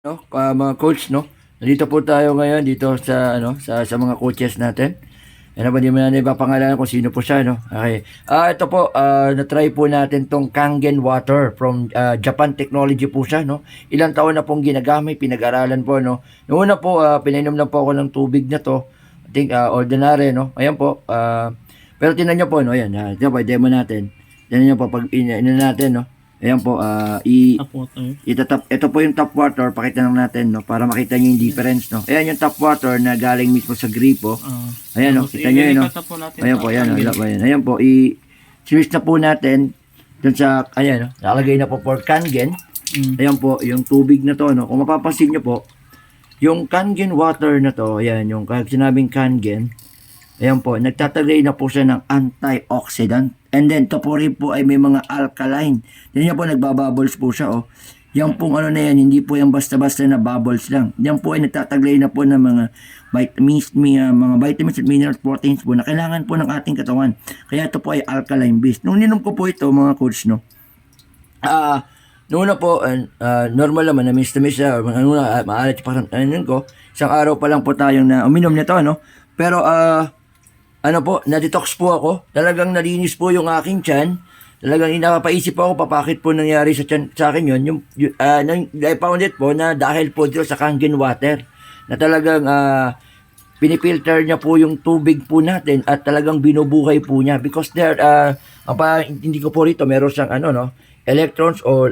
No, mga coach, no. Nandito po tayo ngayon dito sa sa mga coaches natin. Ano ba, di mo na ipapangalanan kung sino po siya, no? Okay. Ito po, na-try po natin tong Kangen water from Japan Technology po siya, no? Ilang taon na pong ginagamit, pinag-aralan po, no? Noong una po, pinainom lang po ako ng tubig na to. I think, ordinary, no? Ayan po, pero tinan nyo po, no? Ayan, ito po, demo natin. Tinan nyo po, pag ina natin, no? Ayan po, Tap water. ito po yung tap water, pakita lang natin, no, para makita niyo yung difference, no. Ayan yung tap water na galing mismo sa gripo. Ayan, no, kita niyo yun, no. Ayan po, ayan, ayan po, switch na po natin dun sa, ayan, no, nakalagay na po for Kangen. Ayan po, yung tubig na to, no. Kung mapapansin niyo po, yung Kangen water na to, ayan, yung kahit sinabing Kangen, ayan po, nagtatagay na po siya ng antioxidant. And then, ito po rin po ay may mga alkaline. Yan po, nagbabubbles po siya, oh. Yan pong ano na yan, hindi po yan basta-basta na bubbles lang. Yan po ay nagtataglay na po ng mga vitamins, mga vitamins at minerals, proteins po na kailangan po ng ating katawan. Kaya ito po ay alkaline based. Nung ninom ko po ito, mga coach, no, noon na po, normal naman, na-miss siya, maalat parang, ko, isang araw pa lang po tayong na uminom nito, no? Pero, ano po, na-detox po ako. Talagang nalinis po yung aking tiyan. Talagang napapaisip po ako, papakit po nangyari sa akin yun. I found it po na dahil po dito sa Kangen water. Na talagang pinipilter niya po yung tubig po natin at talagang binubuhay po niya. Because there, hindi ko po rito, meron siyang electrons or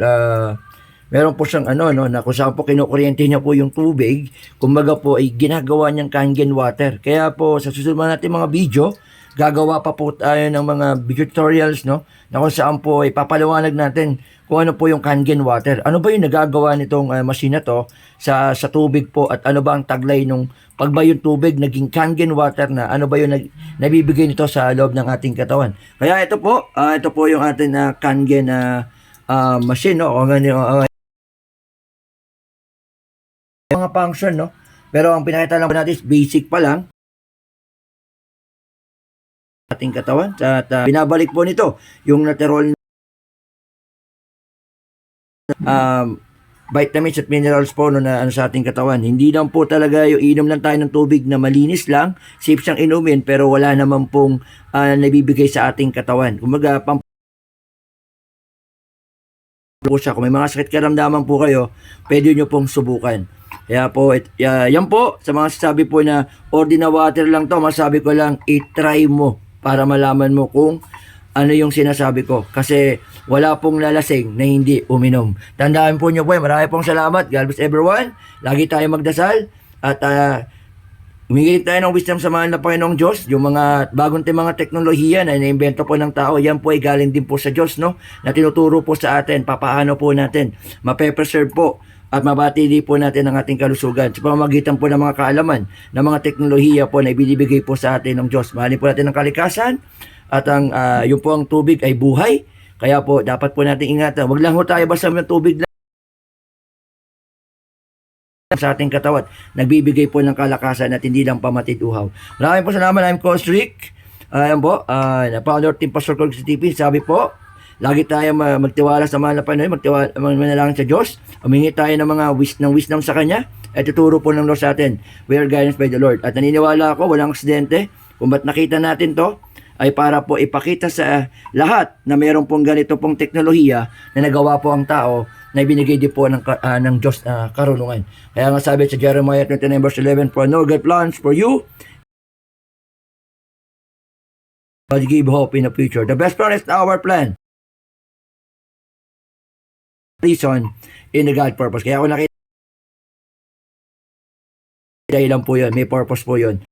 meron po siyang na kung saan po kinukuryente niya po yung tubig, kumbaga po ay ginagawa niyang Kangen water. Kaya po sa susunod natin mga video, gagawa pa po tayo ng mga video tutorials, no, na kung saan po ay papaliwanag natin kung ano po yung Kangen water. Ano ba yung nagagawa nitong machine na to sa tubig po at ano ba ang taglay nung pag ba yung tubig naging Kangen water na, ano ba yung nabibigay nito sa loob ng ating katawan. Kaya ito po yung ating Kangen machine, no, o mga function, no? Pero ang pinakita lang natin is basic pa lang ating katawan at binabalik po nito yung natural vitamins at minerals po na sa ating katawan. Hindi lang po talaga yung inom lang tayo ng tubig na malinis lang, safe siyang inumin pero wala naman pong nabibigay sa ating katawan. Kumaga po siya. Kung may mga sakit karamdaman po kayo, pwede nyo pong subukan. Kaya po, yan po, sa mga sabi po na ordinary water lang to, masabi ko lang, i-try mo para malaman mo kung ano yung sinasabi ko. Kasi wala pong lalasing na hindi uminom. Tandaan po nyo po, marami pong salamat. God bless everyone. Lagi tayo magdasal. At humingi tayo ng wisdom sa mahal na Panginoong Diyos. Yung mga bagong mga teknolohiya na iniimbento po ng tao, yan po ay galing din po sa Diyos, no? Na tinuturo po sa atin, papaano po natin mape-preserve po at mabatili po natin ang ating kalusugan sa pamamagitan po ng mga kaalaman ng mga teknolohiya po na ibinibigay po sa atin ng Diyos. Mahalin po natin ang kalikasan at ang yung po ang tubig ay buhay. Kaya po dapat po natin ingatan. Wag lang ho tayo basta ng tubig lang sa ating katawan. Nagbibigay po ng kalakasan at hindi lang pamatid uhaw. Maraming po salamat. I'm Coach Rick. Ayan po, na-founder team Pastor Cork sa TV. Sabi po, lagi tayo magtiwala sa mahal na Panginoon, manalangin sa Diyos, humingi tayo ng mga wisdom sa Kanya, at tuturo po ng Lord sa atin. We are guided by the Lord. At naniniwala ako, walang aksidente. Kung ba't nakita natin to, ay para po ipakita sa lahat na mayroon pong ganito pong teknolohiya na nagawa po ang tao na ibinigay din po ng Diyos karunungan. Kaya nga sabi sa Jeremiah 29 verse 11, for I know God plans for you, but give hope in the future. The best plan is our plan. Reason in the God purpose. Kaya ako nakita, dahil lang po yun, may purpose po yun.